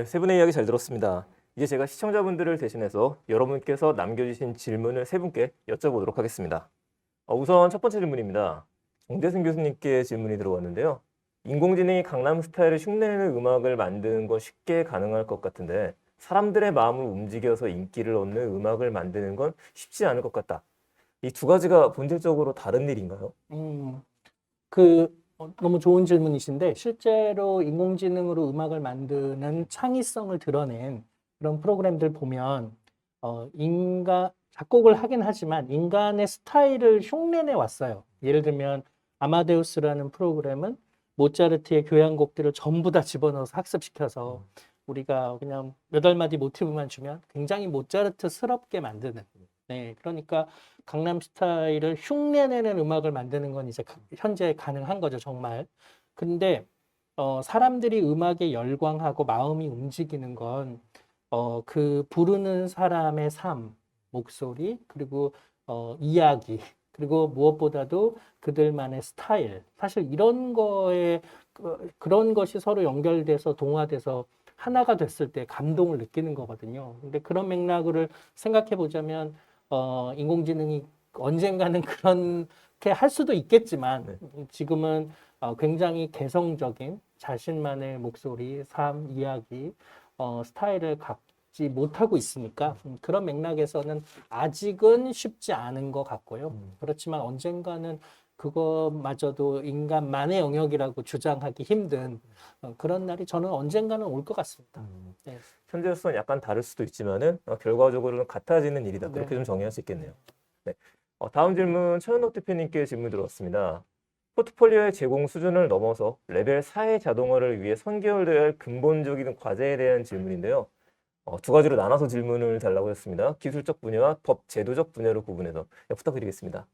네, 세 분의 이야기 잘 들었습니다. 이제 제가 시청자분들을 대신해서 여러분께서 남겨주신 질문을 세 분께 여쭤보도록 하겠습니다. 우선 첫 번째 질문입니다. 정대승 교수님께 질문이 들어왔는데요. 인공지능이 강남 스타일을 흉내내는 음악을 만드는 건 쉽게 가능할 것 같은데 사람들의 마음을 움직여서 인기를 얻는 음악을 만드는 건 쉽지 않을 것 같다. 이 두 가지가 본질적으로 다른 일인가요? 너무 좋은 질문이신데, 실제로 인공지능으로 음악을 만드는 창의성을 드러낸 그런 프로그램들 보면, 작곡을 하긴 하지만 인간의 스타일을 흉내내 왔어요. 예를 들면, 아마데우스라는 프로그램은 모차르트의 교향곡들을 전부 다 집어넣어서 학습시켜서 우리가 그냥 몇 알마디 모티브만 주면 굉장히 모차르트스럽게 만드는. 네, 그러니까 강남 스타일을 흉내내는 음악을 만드는 건 이제 현재 가능한 거죠, 정말. 근데 사람들이 음악에 열광하고 마음이 움직이는 건 그 부르는 사람의 삶, 목소리, 그리고 이야기, 그리고 무엇보다도 그들만의 스타일. 사실 이런 거에 그런 것이 서로 연결돼서 동화돼서 하나가 됐을 때 감동을 느끼는 거거든요. 근데 그런 맥락을 생각해 보자면 인공지능이 언젠가는 그렇게 할 수도 있겠지만 지금은 굉장히 개성적인 자신만의 목소리, 삶, 이야기, 스타일을 갖지 못하고 있으니까 그런 맥락에서는 아직은 쉽지 않은 것 같고요. 그렇지만 언젠가는 그거마저도 인간만의 영역이라고 주장하기 힘든 그런 날이 저는 언젠가는 올 것 같습니다. 네. 현재로서는 약간 다를 수도 있지만은 결과적으로는 같아지는 일이다. 그렇게 네. 좀 정의할 수 있겠네요. 네. 다음 질문 최현옥 대표님께 질문 들어왔습니다. 포트폴리오의 제공 수준을 넘어서 레벨 4의 자동화를 위해 선결되어야 할 근본적인 과제에 대한 질문인데요. 두 가지로 나눠서 질문을 달라고 했습니다. 기술적 분야와 법 제도적 분야로 구분해서 부탁드리겠습니다.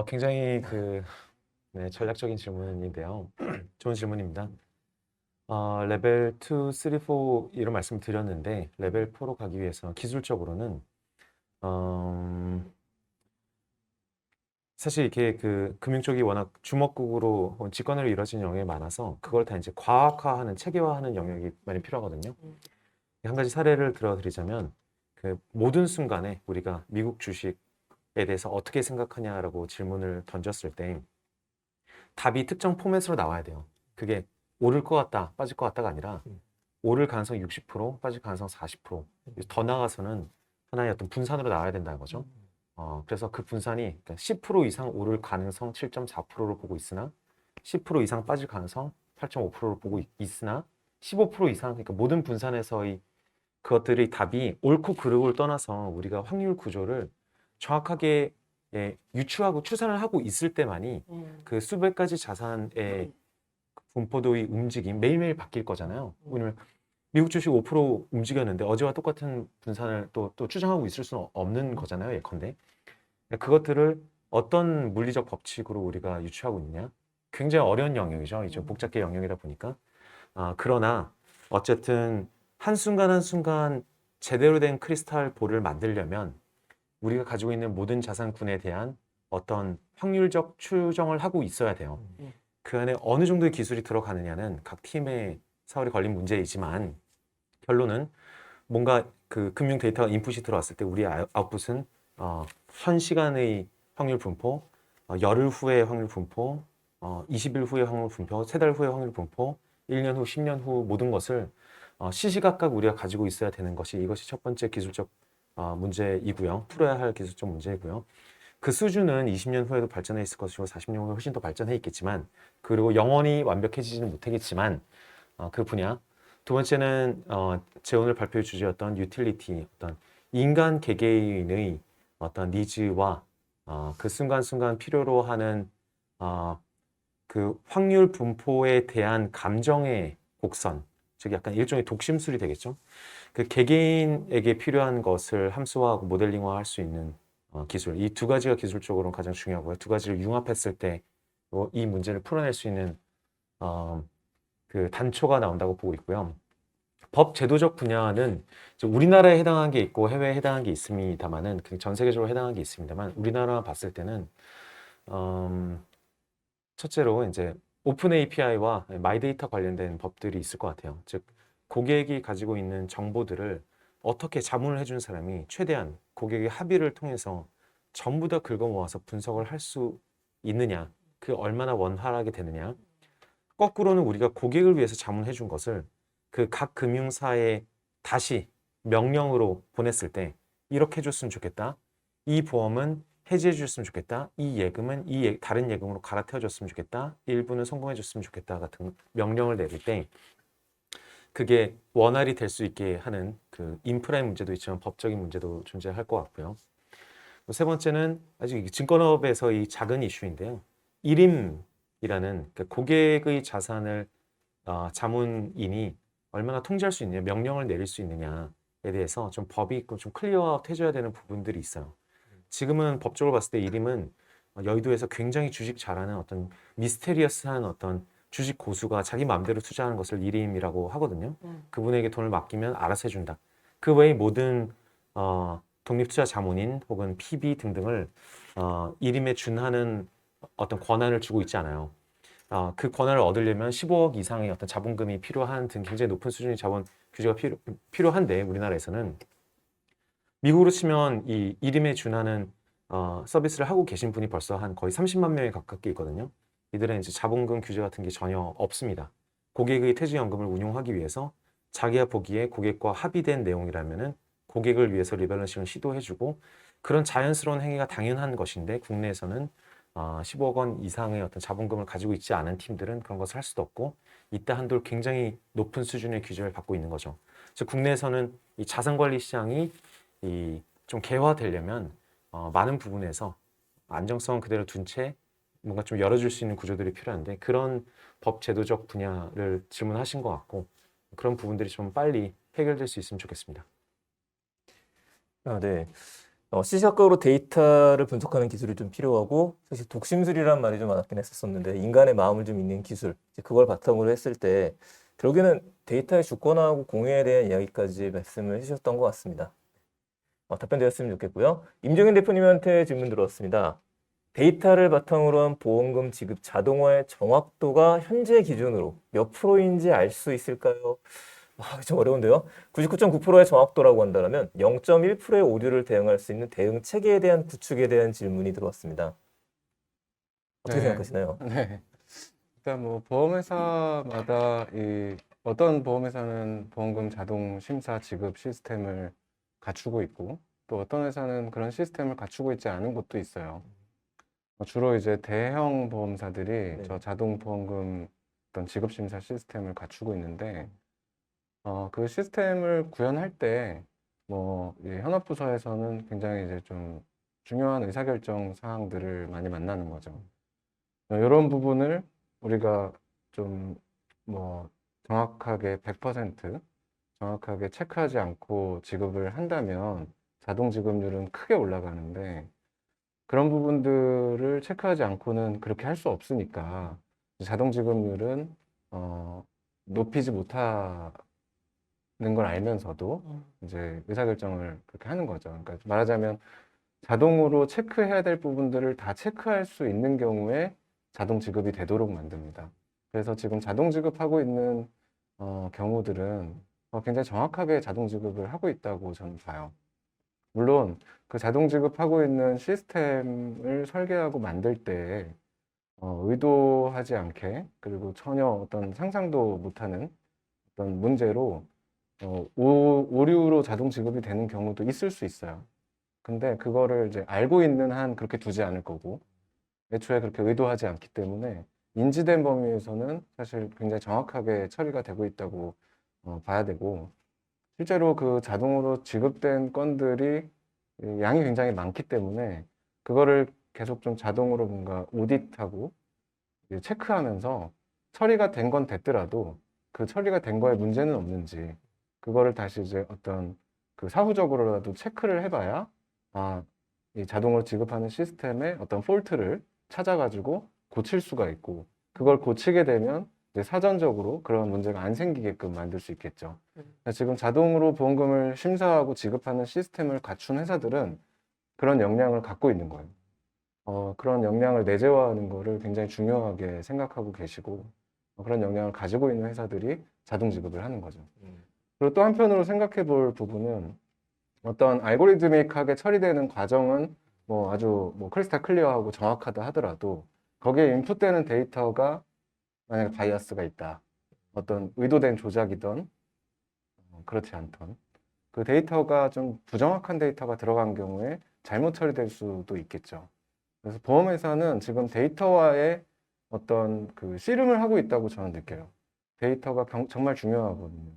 굉장히 전략적인 질문인데요. 좋은 질문입니다. 레벨 2, 3, 4 이런 말씀 드렸는데 레벨 4로 가기 위해서 기술적으로는 사실 이렇게 금융 쪽이 워낙 주먹국으로 직권으로 이루어진 영역이 많아서 그걸 다 이제 과학화하는 체계화하는 영역이 많이 필요하거든요. 한 가지 사례를 들어드리자면 그 모든 순간에 우리가 미국 주식에 대해서 어떻게 생각하냐라고 질문을 던졌을 때 답이 특정 포맷으로 나와야 돼요. 그게 오를 것 같다, 빠질 것 같다가 아니라 오를 가능성 60%, 빠질 가능성 40%. 더 나아가서는 하나의 어떤 분산으로 나와야 된다는 거죠. 그래서 그 분산이 그러니까 10% 이상 오를 가능성 7.4%를 보고 있으나 10% 이상 빠질 가능성 8.5%를 보고 있으나 15% 이상 그러니까 모든 분산에서의 그것들의 답이 옳고 그르고를 떠나서 우리가 확률 구조를 정확하게 유추하고 추산을 하고 있을 때만이 그 수백 가지 자산의 분포도의 움직임 매일매일 바뀔 거잖아요. 오늘 미국 주식 5% 움직였는데 어제와 똑같은 분산을 또 추정하고 있을 수는 없는 거잖아요. 예컨대. 그것들을 어떤 물리적 법칙으로 우리가 유추하고 있냐? 굉장히 어려운 영역이죠. 이제 복잡계 영역이다 보니까. 그러나 어쨌든 한순간 한순간 제대로 된 크리스탈 볼을 만들려면 우리가 가지고 있는 모든 자산군에 대한 어떤 확률적 추정을 하고 있어야 돼요. 그 안에 어느 정도의 기술이 들어가느냐는 각 팀의 사활이 걸린 문제이지만 결론은 뭔가 그 금융 데이터가 인풋이 들어왔을 때 우리 아웃풋은 현 시간의 확률 분포, 열흘 후의 확률 분포, 20일 후의 확률 분포, 세 달 후의 확률 분포, 1년 후, 10년 후 모든 것을 시시각각 우리가 가지고 있어야 되는 것이 이것이 첫 번째 기술적 문제이고요. 풀어야 할 기술적 문제이고요. 그 수준은 20년 후에도 발전해 있을 것이고 40년 후에 훨씬 더 발전해 있겠지만 그리고 영원히 완벽해지지는 못하겠지만 그 분야. 두 번째는 제 오늘 발표의 주제였던 유틸리티, 어떤 인간 개개인의 어떤 니즈와 그 순간순간 필요로 하는 그 확률 분포에 대한 감정의 곡선, 즉 약간 일종의 독심술이 되겠죠. 그 개개인에게 필요한 것을 함수화하고 모델링화 할 수 있는 기술. 이 두 가지가 기술적으로는 가장 중요하고요. 두 가지를 융합했을 때 이 문제를 풀어낼 수 있는 그 단초가 나온다고 보고 있고요. 법 제도적 분야는 우리나라에 해당한 게 있고 해외에 해당한 게 있습니다만은 전 세계적으로 해당한 게 있습니다만 우리나라 봤을 때는 첫째로 이제 오픈 API와 마이데이터 관련된 법들이 있을 것 같아요. 즉 고객이 가지고 있는 정보들을 어떻게 자문을 해준 사람이 최대한 고객의 합의를 통해서 전부 다 긁어 모아서 분석을 할 수 있느냐, 그 얼마나 원활하게 되느냐. 거꾸로는 우리가 고객을 위해서 자문해 준 것을 그 각 금융사에 다시 명령으로 보냈을 때 이렇게 해줬으면 좋겠다. 이 보험은 해지해 줬으면 좋겠다. 이 예금은 다른 예금으로 갈아태워 줬으면 좋겠다. 일부는 성공해 줬으면 좋겠다 같은 명령을 내릴 때 그게 원활히 될 수 있게 하는 그 인프라의 문제도 있지만 법적인 문제도 존재할 것 같고요. 세 번째는 아직 증권업에서 이 작은 이슈인데요. 일임이라는 그러니까 고객의 자산을 자문인이 얼마나 통제할 수 있느냐, 명령을 내릴 수 있느냐에 대해서 좀 법이 있고 좀 클리어아웃 해줘야 되는 부분들이 있어요. 지금은 법적으로 봤을 때 일임은 여의도에서 굉장히 주식 잘하는 어떤 미스테리어스한 어떤 주식 고수가 자기 마음대로 투자하는 것을 일임이라고 하거든요. 그분에게 돈을 맡기면 알아서 해준다. 그 외에 모든 독립투자 자문인 혹은 PB 등등을 일임에 준하는 어떤 권한을 주고 있지 않아요. 그 권한을 얻으려면 15억 이상의 어떤 자본금이 필요한 등 굉장히 높은 수준의 자본 규제가 필요한데 우리나라에서는 미국으로 치면 이 일임에 준하는 서비스를 하고 계신 분이 벌써 한 거의 30만 명에 가깝게 있거든요. 이들은 이제 자본금 규제 같은 게 전혀 없습니다. 고객의 퇴직연금을 운용하기 위해서 자기가 보기에 고객과 합의된 내용이라면은 고객을 위해서 리밸런싱을 시도해주고 그런 자연스러운 행위가 당연한 것인데 국내에서는 15억 원 이상의 어떤 자본금을 가지고 있지 않은 팀들은 그런 것을 할 수도 없고 이따 한들 굉장히 높은 수준의 규제를 받고 있는 거죠. 즉 국내에서는 이 자산관리 시장이 좀 개화되려면 많은 부분에서 안정성은 그대로 둔 채 뭔가 좀 열어줄 수 있는 구조들이 필요한데 그런 법 제도적 분야를 질문하신 것 같고 그런 부분들이 좀 빨리 해결될 수 있으면 좋겠습니다. 네. 시시각각으로 데이터를 분석하는 기술이 좀 필요하고 사실 독심술이란 말이 좀 많았긴 했었는데 인간의 마음을 좀 읽는 기술 이제 그걸 바탕으로 했을 때 결국에는 데이터의 주권하고 공유에 대한 이야기까지 말씀을 해주셨던 것 같습니다. 답변되었으면 좋겠고요. 임종현 대표님한테 질문 들어왔습니다. 데이터를 바탕으로 한 보험금 지급 자동화의 정확도가 현재 기준으로 몇 프로인지 알 수 있을까요? 좀 어려운데요. 99.9%의 정확도라고 한다면 0.1%의 오류를 대응할 수 있는 대응 체계에 대한 구축에 대한 질문이 들어왔습니다. 어떻게 네. 생각하시나요? 네. 일단 뭐 보험회사마다 어떤 보험회사는 보험금 자동 심사 지급 시스템을 갖추고 있고 또 어떤 회사는 그런 시스템을 갖추고 있지 않은 곳도 있어요. 주로 이제 대형 보험사들이 네. 저 자동 보험금 어떤 지급 심사 시스템을 갖추고 있는데 그 시스템을 구현할 때 뭐 현업부서에서는 굉장히 이제 좀 중요한 의사결정 사항들을 많이 만나는 거죠. 이런 부분을 우리가 좀 뭐 정확하게 100% 정확하게 체크하지 않고 지급을 한다면 자동 지급률은 크게 올라가는데 그런 부분들을 체크하지 않고는 그렇게 할 수 없으니까 자동 지급률은 높이지 못하는 걸 알면서도 이제 의사결정을 그렇게 하는 거죠. 그러니까 말하자면 자동으로 체크해야 될 부분들을 다 체크할 수 있는 경우에 자동 지급이 되도록 만듭니다. 그래서 지금 자동 지급하고 있는 경우들은 굉장히 정확하게 자동 지급을 하고 있다고 저는 봐요. 물론 그 자동 지급하고 있는 시스템을 설계하고 만들 때 의도하지 않게 그리고 전혀 어떤 상상도 못하는 어떤 문제로 오류로 자동 지급이 되는 경우도 있을 수 있어요. 근데 그거를 이제 알고 있는 한 그렇게 두지 않을 거고 애초에 그렇게 의도하지 않기 때문에 인지된 범위에서는 사실 굉장히 정확하게 처리가 되고 있다고 봐야 되고 실제로 그 자동으로 지급된 건들이 양이 굉장히 많기 때문에 그거를 계속 좀 자동으로 뭔가 오디트하고 체크하면서 처리가 된 건 됐더라도 그 처리가 된 거에 문제는 없는지 그거를 다시 이제 어떤 그 사후적으로라도 체크를 해봐야 이 자동으로 지급하는 시스템의 어떤 폴트를 찾아가지고 고칠 수가 있고 그걸 고치게 되면 이제 사전적으로 그런 문제가 안 생기게끔 만들 수 있겠죠. 지금 자동으로 보험금을 심사하고 지급하는 시스템을 갖춘 회사들은 그런 역량을 갖고 있는 거예요. 그런 역량을 내재화하는 거를 굉장히 중요하게 생각하고 계시고 그런 역량을 가지고 있는 회사들이 자동 지급을 하는 거죠. 그리고 또 한편으로 생각해 볼 부분은 어떤 알고리드믹하게 처리되는 과정은 뭐 아주 뭐 크리스탈 클리어하고 정확하다 하더라도 거기에 인풋되는 데이터가 만약에 바이어스가 있다. 어떤 의도된 조작이든 그렇지 않던 그 데이터가 좀 부정확한 데이터가 들어간 경우에 잘못 처리될 수도 있겠죠. 그래서 보험회사는 지금 데이터와의 어떤 그 씨름을 하고 있다고 저는 느껴요. 데이터가 정말 중요하거든요.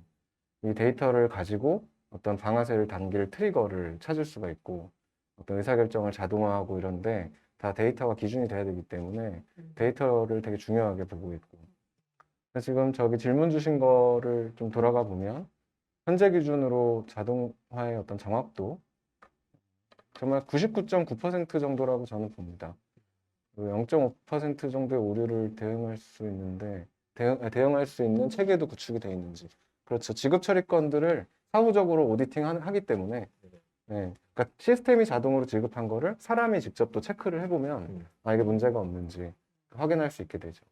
이 데이터를 가지고 어떤 방아쇠를 당길 트리거를 찾을 수가 있고 어떤 의사결정을 자동화하고 이런데 다 데이터가 기준이 돼야 되기 때문에 데이터를 되게 중요하게 보고 있고 그래서 지금 저기 질문 주신 거를 좀 돌아가 보면 현재 기준으로 자동화의 어떤 정확도 정말 99.9% 정도라고 저는 봅니다. 0.5% 정도의 오류를 대응할 수 있는데 대응할 수 있는 체계도 구축이 되어 있는지 그렇죠. 지급 처리건들을 사후적으로 오디팅 하기 때문에 네. 그러니까 시스템이 자동으로 지급한 거를 사람이 직접 또 체크를 해보면 이게 문제가 없는지 확인할 수 있게 되죠.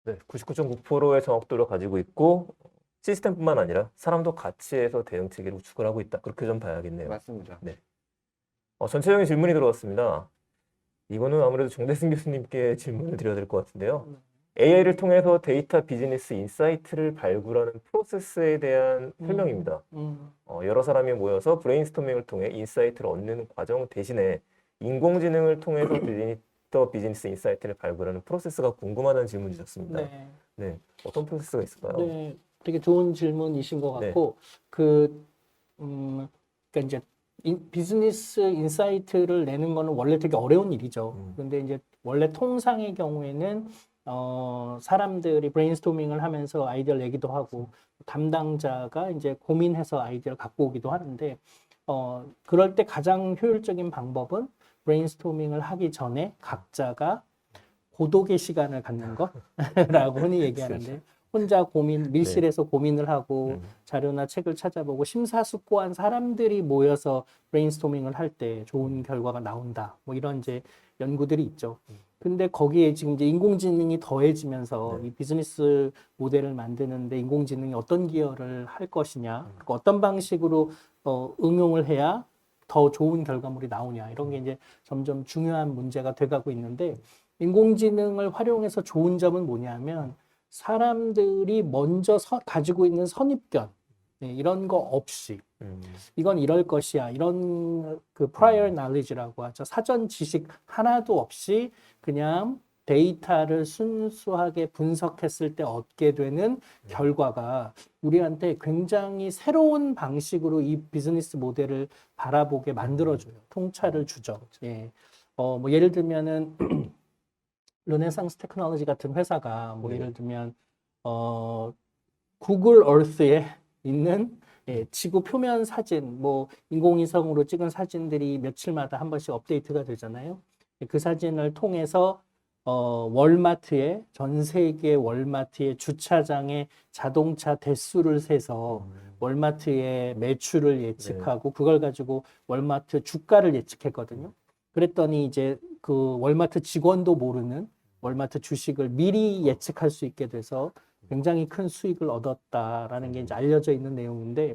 네, 99.9%의 정확도를 가지고 있고 시스템뿐만 아니라 사람도 같이 해서 대응 체계를 구축을 하고 있다. 그렇게 좀 봐야겠네요. 맞습니다. 네. 전체적인 질문이 들어왔습니다. 이거는 아무래도 정대승 교수님께 질문을 드려야 될 것 같은데요. AI를 통해서 데이터 비즈니스 인사이트를 발굴하는 프로세스에 대한 설명입니다. 여러 사람이 모여서 브레인스토밍을 통해 인사이트를 얻는 과정 대신에 인공지능을 통해서 데이터 비즈니스 인사이트를 발굴하는 프로세스가 궁금하다는 질문 주셨습니다. 네. 네, 어떤 프로세스가 있을까요? 네, 되게 좋은 질문이신 것 네. 같고, 그러니까 이제 비즈니스 인사이트를 내는 거는 원래 되게 어려운 일이죠. 근데 이제 원래 통상의 경우에는 사람들이 브레인스토밍을 하면서 아이디어를 내기도 하고 담당자가 이제 고민해서 아이디어를 갖고 오기도 하는데 그럴 때 가장 효율적인 방법은 브레인스토밍을 하기 전에 각자가 고독의 시간을 갖는 거라고 흔히 얘기하는데 혼자 밀실에서 고민을 하고 자료나 책을 찾아보고 심사숙고한 사람들이 모여서 브레인스토밍을 할 때 좋은 결과가 나온다. 뭐 이런 이제 연구들이 있죠. 근데 거기에 지금 이제 인공지능이 더해지면서 이 비즈니스 모델을 만드는데 인공지능이 어떤 기여를 할 것이냐, 그리고 어떤 방식으로 응용을 해야 더 좋은 결과물이 나오냐, 이런 게 이제 점점 중요한 문제가 돼가고 있는데 인공지능을 활용해서 좋은 점은 뭐냐면 사람들이 먼저 가지고 있는 선입견, 이런 거 없이 이건 이럴 것이야, 이런 그 prior knowledge라고 하죠. 사전 지식 하나도 없이 그냥 데이터를 순수하게 분석했을 때 얻게 되는 결과가 우리한테 굉장히 새로운 방식으로 이 비즈니스 모델을 바라보게 만들어줘요. 통찰을 주죠. 예. 뭐 예를 들면은 르네상스 테크놀로지 같은 회사가 뭐 예를 들면 구글 얼스에 있는 지구 표면 사진, 뭐 인공위성으로 찍은 사진들이 며칠마다 한 번씩 업데이트가 되잖아요. 그 사진을 통해서 월마트에 전 세계 월마트의 주차장의 자동차 대수를 세서 월마트의 매출을 예측하고 그걸 가지고 월마트 주가를 예측했거든요. 그랬더니 이제 그 월마트 직원도 모르는 월마트 주식을 미리 예측할 수 있게 돼서 굉장히 큰 수익을 얻었다라는 게 이제 알려져 있는 내용인데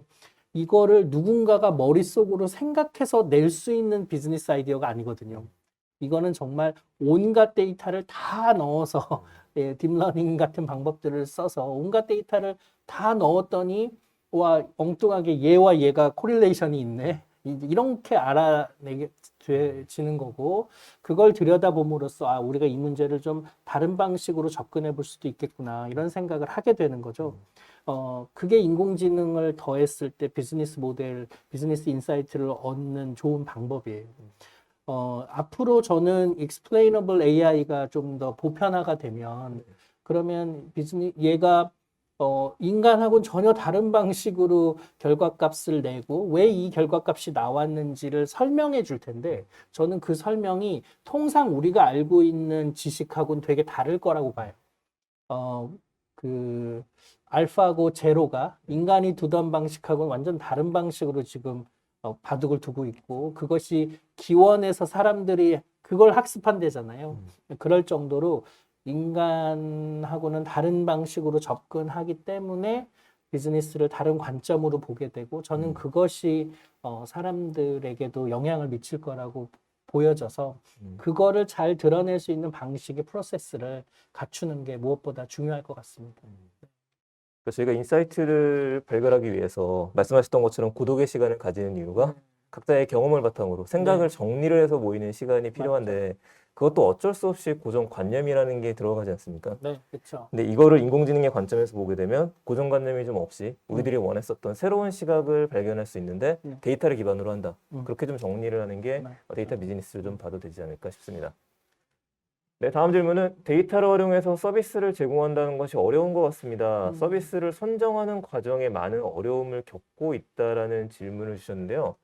이거를 누군가가 머릿속으로 생각해서 낼 수 있는 비즈니스 아이디어가 아니거든요. 이거는 정말 온갖 데이터를 다 넣어서 딥러닝 같은 방법들을 써서 온갖 데이터를 다 넣었더니 와 엉뚱하게 얘와 얘가 코릴레이션이 있네. 이렇게 알아내지는 거고 그걸 들여다봄으로써 우리가 이 문제를 좀 다른 방식으로 접근해 볼 수도 있겠구나 이런 생각을 하게 되는 거죠. 그게 인공지능을 더했을 때 비즈니스 모델, 비즈니스 인사이트를 얻는 좋은 방법이에요. 앞으로 저는 explainable AI가 좀 더 보편화가 되면 그러면 얘가 인간하고는 전혀 다른 방식으로 결과값을 내고 왜 이 결과값이 나왔는지를 설명해 줄 텐데 저는 그 설명이 통상 우리가 알고 있는 지식하고는 되게 다를 거라고 봐요. 알파고 제로가 인간이 두던 방식하고는 완전 다른 방식으로 지금 바둑을 두고 있고 그것이 기원해서 사람들이 그걸 학습한대잖아요. 그럴 정도로 인간하고는 다른 방식으로 접근하기 때문에 비즈니스를 다른 관점으로 보게 되고 저는 그것이 사람들에게도 영향을 미칠 거라고 보여져서 그거를 잘 드러낼 수 있는 방식의 프로세스를 갖추는 게 무엇보다 중요할 것 같습니다. 그래서 저희가 인사이트를 발견하기 위해서 말씀하셨던 것처럼 고독의 시간을 가지는 이유가 각자의 경험을 바탕으로 생각을 정리를 해서 모이는 시간이 필요한데 그것도 어쩔 수 없이 고정관념이라는 게 들어가지 않습니까? 네, 그렇죠. 근데 이거를 인공지능의 관점에서 보게 되면 고정관념이 좀 없이 우리들이 원했었던 새로운 시각을 발견할 수 있는데 데이터를 기반으로 한다. 그렇게 좀 정리를 하는 게 데이터 비즈니스를 좀 봐도 되지 않을까 싶습니다. 네, 다음 질문은 데이터를 활용해서 서비스를 제공한다는 것이 어려운 것 같습니다. 서비스를 선정하는 과정에 많은 어려움을 겪고 있다라는 질문을 주셨는데요.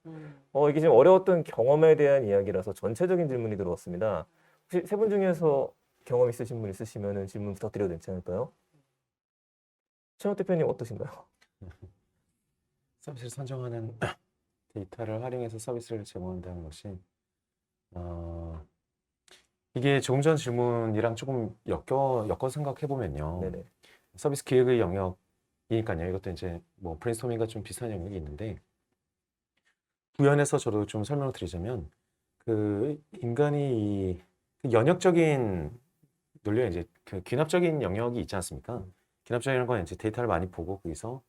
이게 지금 어려웠던 경험에 대한 이야기라서 전체적인 질문이 들어왔습니다. 혹시 세 분 중에서 경험 있으신 분 있으시면 질문 부탁드려도 괜찮을까요? 최영 대표님 어떠신가요? 서비스를 선정하는 데이터를 활용해서 서비스를 제공한다는 것이 이게 조금 전 질문이랑 조금 엮어 생각해 보면요. 네네. 서비스 기획의 영역이니까요. 이것도 이제 뭐 브레인스토밍과 좀 비슷한 영역이 있는데 부연해서 저도 좀 설명을 드리자면 그 인간이 그 연역적인 논리가 이제 그 귀납적인 영역이 있지 않습니까? 귀납적인 건 이제 데이터를 많이 보고 거기서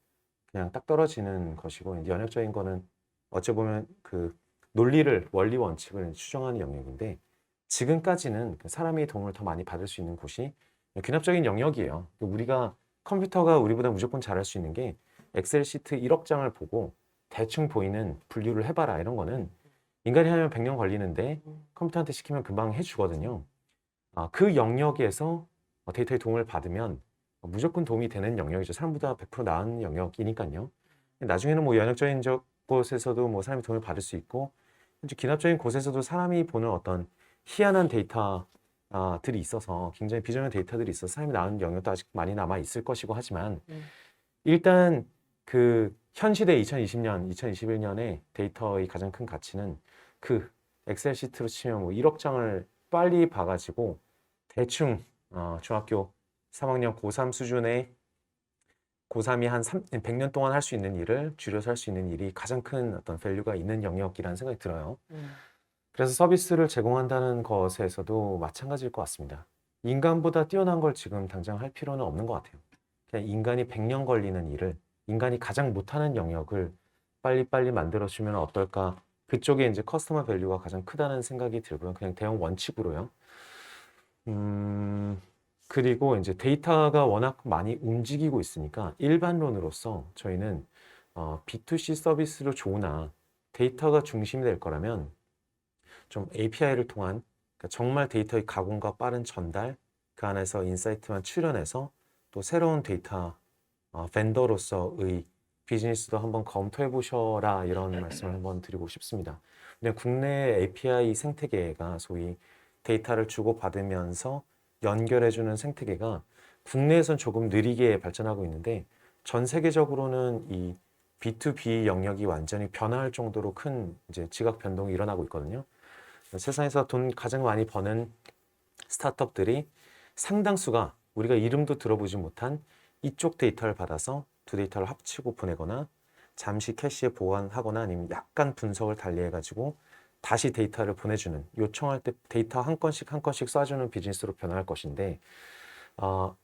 그냥 딱 떨어지는 것이고 이제 연역적인 거는 어찌 보면 그 논리를 원리 원칙을 추정하는 영역인데 지금까지는 사람의 도움을 더 많이 받을 수 있는 곳이 귀납적인 영역이에요. 우리가 컴퓨터가 우리보다 무조건 잘할 수 있는 게 엑셀 시트 1억 장을 보고 대충 보이는 분류를 해봐라 이런 거는 인간이 하면 100년 걸리는데 컴퓨터한테 시키면 금방 해주거든요. 그 영역에서 데이터의 도움을 받으면 무조건 도움이 되는 영역이죠. 사람보다 100% 나은 영역이니까요. 나중에는 뭐 연역적인 곳에서도 뭐 사람이 도움을 받을 수 있고 귀납적인 곳에서도 사람이 보는 어떤 희한한 데이터들이 있어서 굉장히 비정한 데이터들이 있어서 사람이 나은 영역도 아직 많이 남아 있을 것이고 하지만 일단 그 현 시대 2020년, 2021년의 데이터의 가장 큰 가치는 그 엑셀 시트로 치면 뭐 1억 장을 빨리 봐가지고 대충 중학교 3학년 고3 수준의 고3이 한 100년 동안 할 수 있는 일을 줄여서 할 수 있는 일이 가장 큰 어떤 밸류가 있는 영역이라는 생각이 들어요. 그래서 서비스를 제공한다는 것에서도 마찬가지일 것 같습니다. 인간보다 뛰어난 걸 지금 당장 할 필요는 없는 것 같아요. 그냥 인간이 100년 걸리는 일을 인간이 가장 못하는 영역을 빨리빨리 만들어주면 어떨까? 그쪽에 이제 커스터머 밸류가 가장 크다는 생각이 들고요. 그냥 대형 원칙으로요. 그리고 이제 데이터가 워낙 많이 움직이고 있으니까 일반론으로서 저희는 B2C 서비스로 좋으나 데이터가 중심이 될 거라면 좀 API를 통한 그러니까 정말 데이터의 가공과 빠른 전달 그 안에서 인사이트만 출현해서 또 새로운 데이터 벤더로서의 비즈니스도 한번 검토해 보셔라 이런 말씀을 한번 드리고 싶습니다. 그냥 국내 API 생태계가 소위 데이터를 주고받으면서 연결해주는 생태계가 국내에선 조금 느리게 발전하고 있는데 전 세계적으로는 이 B2B 영역이 완전히 변화할 정도로 큰 이제 지각 변동이 일어나고 있거든요. 세상에서 돈 가장 많이 버는 스타트업들이 상당수가 우리가 이름도 들어보지 못한 이쪽 데이터를 받아서 두 데이터를 합치고 보내거나 잠시 캐시에 보관하거나 아니면 약간 분석을 달리해가지고 다시 데이터를 보내주는 요청할 때 데이터 한 건씩 한 건씩 쏴주는 비즈니스로 변화할 것인데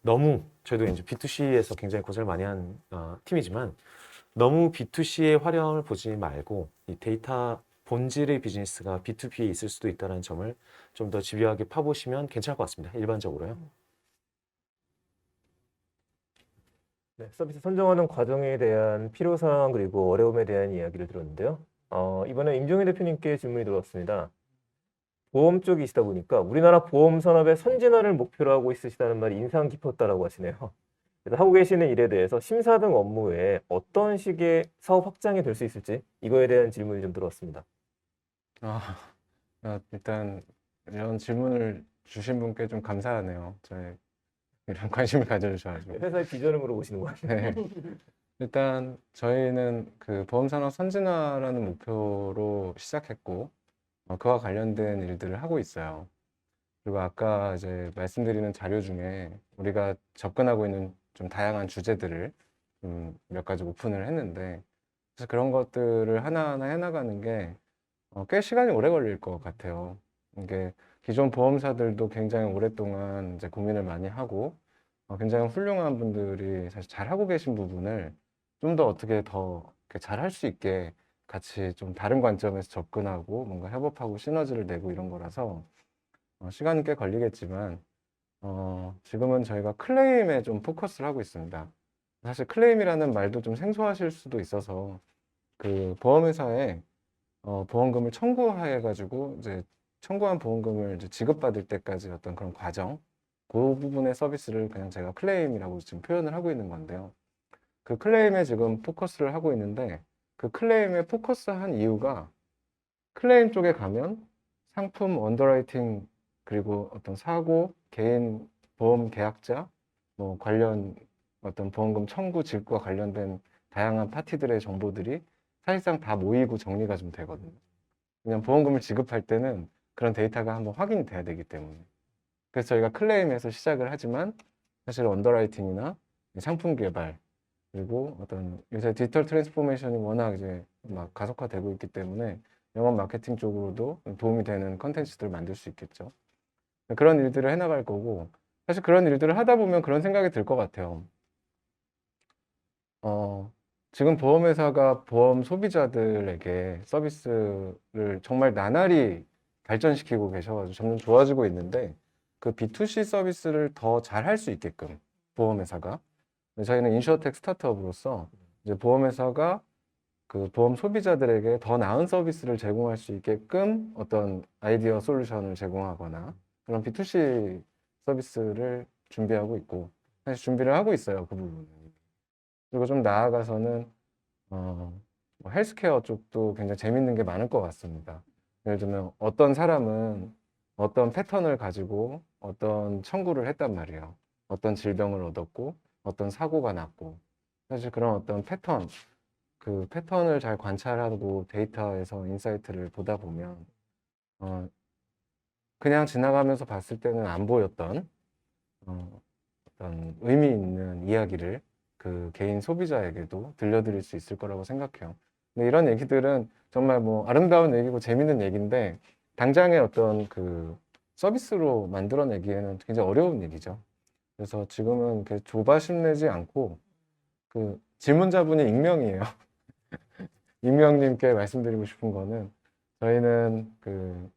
너무 저희도 이제 B2C에서 굉장히 고생을 많이 한 팀이지만 너무 B2C의 활용을 보지 말고 이 데이터 본질의 비즈니스가 B2B에 있을 수도 있다는 점을 좀 더 집요하게 파보시면 괜찮을 것 같습니다. 일반적으로요. 네, 서비스 선정하는 과정에 대한 필요사항 그리고 어려움에 대한 이야기를 들었는데요. 이번에 임종희 대표님께 질문이 들어왔습니다. 보험 쪽이시다 보니까 우리나라 보험 산업의 선진화를 목표로 하고 있으시다는 말이 인상 깊었다라고 하시네요. 그래서 하고 계시는 일에 대해서 심사 등 업무 외에 어떤 식의 사업 확장이 될 수 있을지 이거에 대한 질문이 좀 들어왔습니다. 일단 이런 질문을 주신 분께 좀 감사하네요. 저희 이런 관심을 가져주셔가지고. 회사의 비전을 물어보시는 거 같아요. 네. 일단 저희는 그 보험산업 선진화라는 목표로 시작했고 그와 관련된 일들을 하고 있어요. 그리고 아까 이제 말씀드리는 자료 중에 우리가 접근하고 있는 좀 다양한 주제들을 몇 가지 오픈을 했는데 그래서 그런 것들을 하나하나 해나가는 게 꽤 시간이 오래 걸릴 것 같아요. 이게 기존 보험사들도 굉장히 오랫동안 이제 고민을 많이 하고 굉장히 훌륭한 분들이 사실 잘하고 계신 부분을 좀 더 어떻게 더 잘 할 수 있게 같이 좀 다른 관점에서 접근하고 뭔가 협업하고 시너지를 내고 이런 거라서 시간은 꽤 걸리겠지만 지금은 저희가 클레임에 좀 포커스를 하고 있습니다. 사실 클레임이라는 말도 좀 생소하실 수도 있어서 그 보험회사에 보험금을 청구해가지고 이제 청구한 보험금을 이제 지급받을 때까지 어떤 그런 과정, 그 부분의 서비스를 그냥 제가 클레임이라고 지금 표현을 하고 있는 건데요. 그 클레임에 지금 포커스를 하고 있는데 그 클레임에 포커스한 이유가 클레임 쪽에 가면 상품 언더라이팅 그리고 어떤 사고, 개인 보험 계약자, 뭐 관련 어떤 보험금 청구 지급과 관련된 다양한 파티들의 정보들이 사실상 다 모이고 정리가 좀 되거든요. 그냥 보험금을 지급할 때는 그런 데이터가 한번 확인이 돼야 되기 때문에. 그래서 저희가 클레임에서 시작을 하지만 사실 언더라이팅이나 상품 개발 그리고 어떤 요새 디지털 트랜스포메이션이 워낙 이제 막 가속화되고 있기 때문에 영업 마케팅 쪽으로도 도움이 되는 컨텐츠들을 만들 수 있겠죠. 그런 일들을 해나갈 거고 사실 그런 일들을 하다 보면 그런 생각이 들 것 같아요. 지금 보험회사가 보험 소비자들에게 서비스를 정말 나날이 발전시키고 계셔가지고 점점 좋아지고 있는데 그 B2C 서비스를 더 잘 할 수 있게끔 보험회사가 저희는 인슈어텍 스타트업으로서 이제 보험회사가 그 보험 소비자들에게 더 나은 서비스를 제공할 수 있게끔 어떤 아이디어 솔루션을 제공하거나 그런 B2C 서비스를 준비하고 있고 사실 준비를 하고 있어요. 그 부분은. 그리고 좀 나아가서는 뭐 헬스케어 쪽도 굉장히 재밌는 게 많을 것 같습니다. 예를 들면 어떤 사람은 어떤 패턴을 가지고 어떤 청구를 했단 말이에요. 어떤 질병을 얻었고 어떤 사고가 났고 사실 그런 어떤 패턴 그 패턴을 잘 관찰하고 데이터에서 인사이트를 보다 보면 그냥 지나가면서 봤을 때는 안 보였던 어떤 의미 있는 이야기를 그 개인 소비자에게도 들려드릴 수 있을 거라고 생각해요. 근데 이런 얘기들은 정말 뭐 아름다운 얘기고 재밌는 얘기인데 당장의 어떤 그 서비스로 만들어내기에는 굉장히 어려운 얘기죠. 그래서 지금은 이렇게 조바심 내지 않고 그 질문자분이 익명이에요. 익명님께 말씀드리고 싶은 거는 저희는 그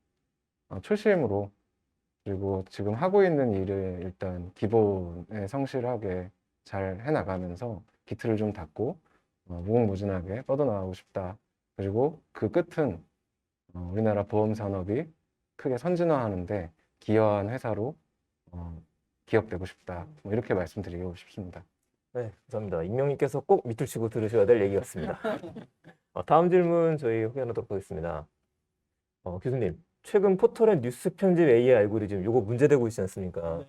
초심으로 그리고 지금 하고 있는 일을 일단 기본에 성실하게 잘 해나가면서 기틀을 좀 닦고 무궁무진하게 뻗어나가고 싶다. 그리고 그 끝은 우리나라 보험 산업이 크게 선진화하는데 기여한 회사로 기억되고 싶다. 뭐 이렇게 말씀드리고 싶습니다. 네, 감사합니다. 익명님께서 꼭 밑줄 치고 들으셔야 될 얘기였습니다. 다음 질문 저희 확인하도록 하겠습니다. 교수님, 최근 포털의 뉴스 편집 AI 알고리즘 이거 문제되고 있지 않습니까? 네.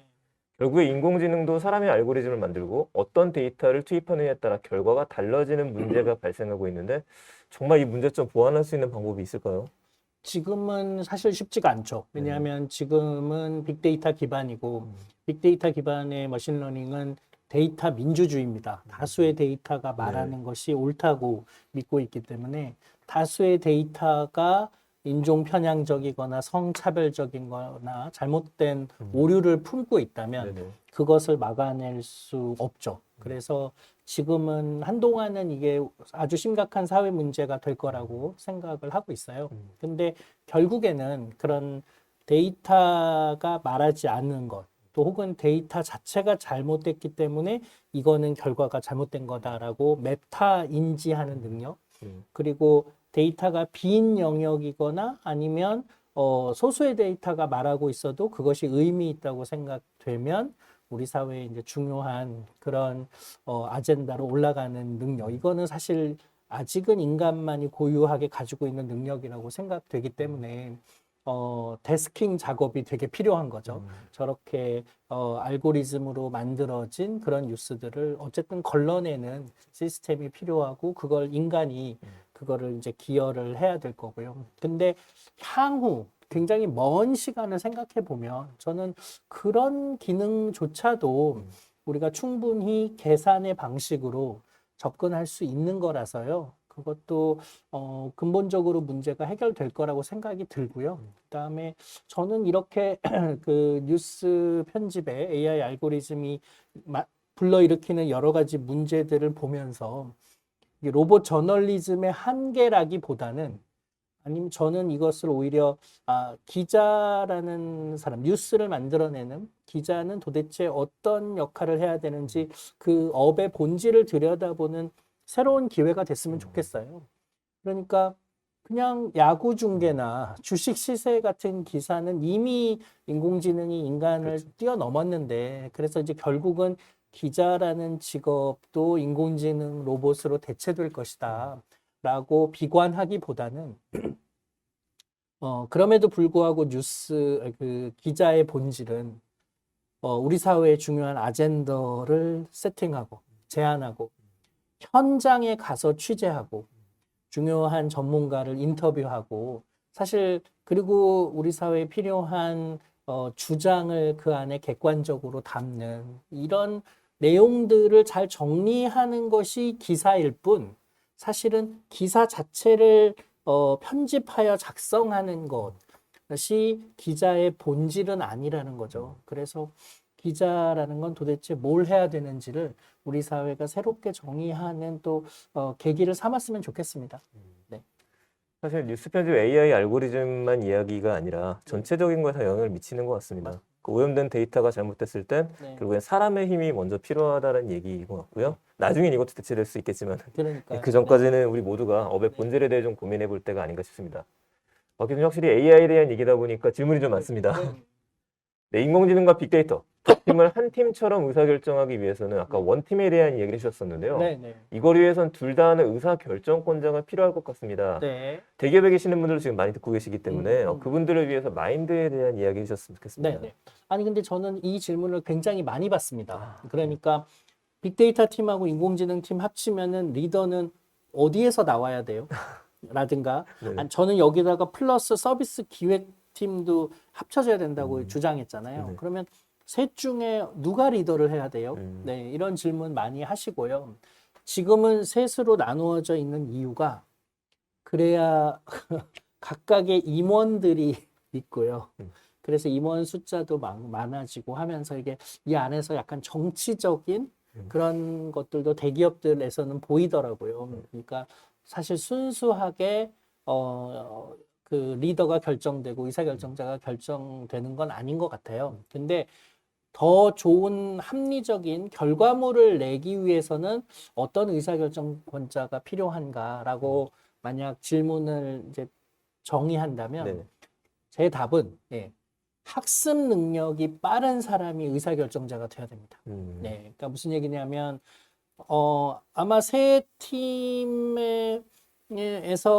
결국에 인공지능도 사람의 알고리즘을 만들고 어떤 데이터를 투입하느냐에 따라 결과가 달라지는 문제가 발생하고 있는데 정말 이 문제점 보완할 수 있는 방법이 있을까요? 지금은 사실 쉽지가 않죠. 왜냐하면 지금은 빅데이터 기반이고 빅데이터 기반의 머신러닝은 데이터 민주주의입니다. 다수의 데이터가 말하는 것이 옳다고 믿고 있기 때문에 다수의 데이터가 인종 편향적이거나 성차별적이거나 잘못된 오류를 품고 있다면 네네. 그것을 막아낼 수 없죠. 그래서 지금은 한동안은 이게 아주 심각한 사회 문제가 될 거라고 생각을 하고 있어요. 근데 결국에는 그런 데이터가 말하지 않는 것, 또 혹은 데이터 자체가 잘못됐기 때문에 이거는 결과가 잘못된 거다라고 메타 인지하는 능력, 그리고 데이터가 빈 영역이거나 아니면 소수의 데이터가 말하고 있어도 그것이 의미 있다고 생각되면 우리 사회에 이제 중요한 그런 아젠다로 올라가는 능력. 이거는 사실 아직은 인간만이 고유하게 가지고 있는 능력이라고 생각되기 때문에 데스킹 작업이 되게 필요한 거죠. 저렇게 알고리즘으로 만들어진 그런 뉴스들을 어쨌든 걸러내는 시스템이 필요하고 그걸 인간이 그거를 이제 기여를 해야 될 거고요. 근데 향후 굉장히 먼 시간을 생각해 보면 저는 그런 기능조차도 우리가 충분히 계산의 방식으로 접근할 수 있는 거라서요. 그것도 근본적으로 문제가 해결될 거라고 생각이 들고요. 그다음에 저는 이렇게 그 뉴스 편집에 AI 알고리즘이 불러일으키는 여러 가지 문제들을 보면서 이 로봇 저널리즘의 한계라기보다는 아니면 저는 이것을 오히려 기자라는 사람, 뉴스를 만들어내는 기자는 도대체 어떤 역할을 해야 되는지 그 업의 본질을 들여다보는 새로운 기회가 됐으면 좋겠어요. 그러니까 그냥 야구 중계나 주식 시세 같은 기사는 이미 인공지능이 인간을 뛰어넘었는데 그래서 이제 결국은 기자라는 직업도 인공지능 로봇으로 대체될 것이다. 라고 비관하기보다는 그럼에도 불구하고 그 기자의 본질은 우리 사회의 중요한 아젠더를 세팅하고 제안하고 현장에 가서 취재하고 중요한 전문가를 인터뷰하고 사실 그리고 우리 사회에 필요한 주장을 그 안에 객관적으로 담는 이런 내용들을 잘 정리하는 것이 기사일 뿐 사실은 기사 자체를 편집하여 작성하는 것이 기자의 본질은 아니라는 거죠. 그래서 기자라는 건 도대체 뭘 해야 되는지를 우리 사회가 새롭게 정의하는 또 계기를 삼았으면 좋겠습니다. 네. 사실 뉴스 편집 AI 알고리즘만 이야기가 아니라 전체적인 거에 다 영향을 미치는 것 같습니다. 그 오염된 데이터가 잘못됐을 땐 네. 결국엔 사람의 힘이 먼저 필요하다는 얘기인 것 같고요. 나중엔 이것도 대체될 수 있겠지만 그러니까 그 전까지는 우리 모두가 업의 네. 본질에 대해 좀 고민해 볼 때가 아닌가 싶습니다. 교수님 확실히 AI에 대한 얘기다 보니까 질문이 좀 많습니다. 네, 인공지능과 빅데이터 두 팀을 한 팀처럼 의사결정하기 위해서는 아까 원팀에 대한 이야기를 해주셨었는데요. 네, 네. 이걸 위해선 둘 다 하는 의사결정권자가 필요할 것 같습니다. 네. 대기업에 계시는 분들 지금 많이 듣고 계시기 때문에 음. 그분들을 위해서 마인드에 대한 이야기 해주셨으면 좋겠습니다. 네, 네. 아니 근데 저는 이 질문을 굉장히 많이 받습니다. 그러니까 빅데이터 팀하고 인공지능 팀 합치면은 리더는 어디에서 나와야 돼요? 라든가 네네. 저는 여기다가 플러스 서비스 기획팀도 합쳐져야 된다고 주장했잖아요. 네네. 그러면 셋 중에 누가 리더를 해야 돼요? 음. 네, 이런 질문 많이 하시고요. 지금은 셋으로 나누어져 있는 이유가 그래야 각각의 임원들이 있고요. 그래서 임원 숫자도 많아지고 하면서 이게 이 안에서 약간 정치적인 그런 것들도 대기업들에서는 보이더라고요. 그러니까 사실 순수하게 그 리더가 결정되고 의사결정자가 결정되는 건 아닌 것 같아요. 근데 더 좋은 합리적인 결과물을 내기 위해서는 어떤 의사결정권자가 필요한가라고 만약 질문을 이제 정의한다면 네네. 제 답은 학습 능력이 빠른 사람이 의사결정자가 돼야 됩니다. 네, 그러니까 무슨 얘기냐면 아마 세 팀에서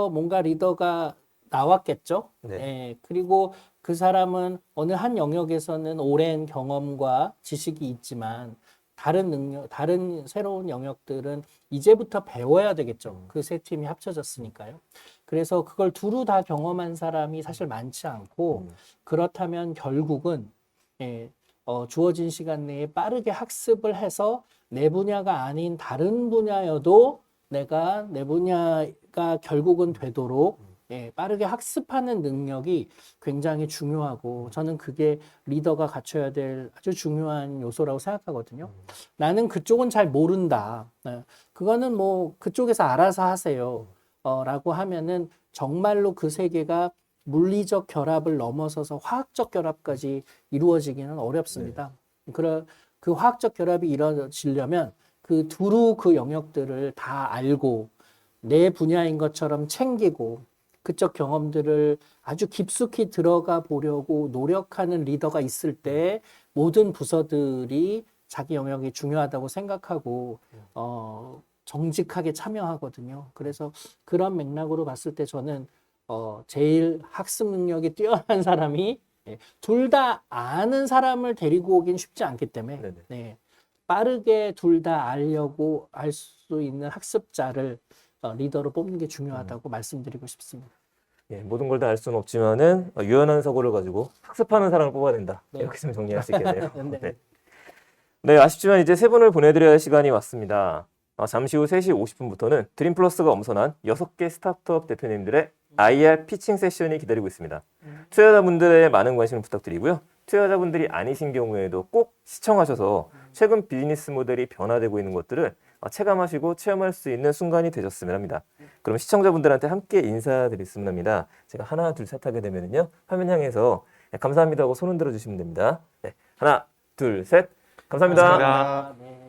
뭔가 리더가 나왔겠죠. 네. 예, 그리고 그 사람은 어느 한 영역에서는 오랜 경험과 지식이 있지만 다른 새로운 영역들은 이제부터 배워야 되겠죠. 그 세 팀이 합쳐졌으니까요. 그래서 그걸 두루 다 경험한 사람이 사실 많지 않고 그렇다면 결국은 주어진 시간 내에 빠르게 학습을 해서 내 분야가 아닌 다른 분야여도 내가 내 분야가 결국은 되도록 빠르게 학습하는 능력이 굉장히 중요하고 저는 그게 리더가 갖춰야 될 아주 중요한 요소라고 생각하거든요. 나는 그쪽은 잘 모른다. 그거는 뭐 그쪽에서 알아서 하세요. 라고 하면은 정말로 그 세계가 물리적 결합을 넘어서서 화학적 결합까지 이루어지기는 어렵습니다. 그 화학적 결합이 이루어지려면 그 두루 그 영역들을 다 알고 내 분야인 것처럼 챙기고 그쪽 경험들을 아주 깊숙이 들어가 보려고 노력하는 리더가 있을 때 모든 부서들이 자기 영역이 중요하다고 생각하고 정직하게 참여하거든요. 그래서 그런 맥락으로 봤을 때 저는 제일 학습 능력이 뛰어난 사람이 둘 다 아는 사람을 데리고 오긴 쉽지 않기 때문에 네네. 네, 빠르게 둘 다 알려고 할 수 있는 학습자를 리더로 뽑는 게 중요하다고 말씀드리고 싶습니다. 예, 모든 걸 다 알 수는 없지만은 유연한 사고를 가지고 학습하는 사람을 뽑아야 된다. 네. 이렇게 좀 정리할 수 있겠네요. 네. 네. 네, 아쉽지만 이제 세 분을 보내드려야 할 시간이 왔습니다. 잠시 후 3시 50분부터는 드림플러스가 엄선한 6개 스타트업 대표님들의 IR 피칭 세션이 기다리고 있습니다. 투자자분들의 많은 관심을 부탁드리고요. 투자자분들이 아니신 경우에도 꼭 시청하셔서 최근 비즈니스 모델이 변화되고 있는 것들을 체감하시고 체험할 수 있는 순간이 되셨으면 합니다. 그럼 시청자분들한테 함께 인사드리겠습니다 합니다. 제가 하나, 둘, 셋 하게 되면요. 화면 향해서 감사합니다 하고 손 흔들어 주시면 됩니다. 네, 하나, 둘, 셋. 감사합니다. 감사합니다. 네.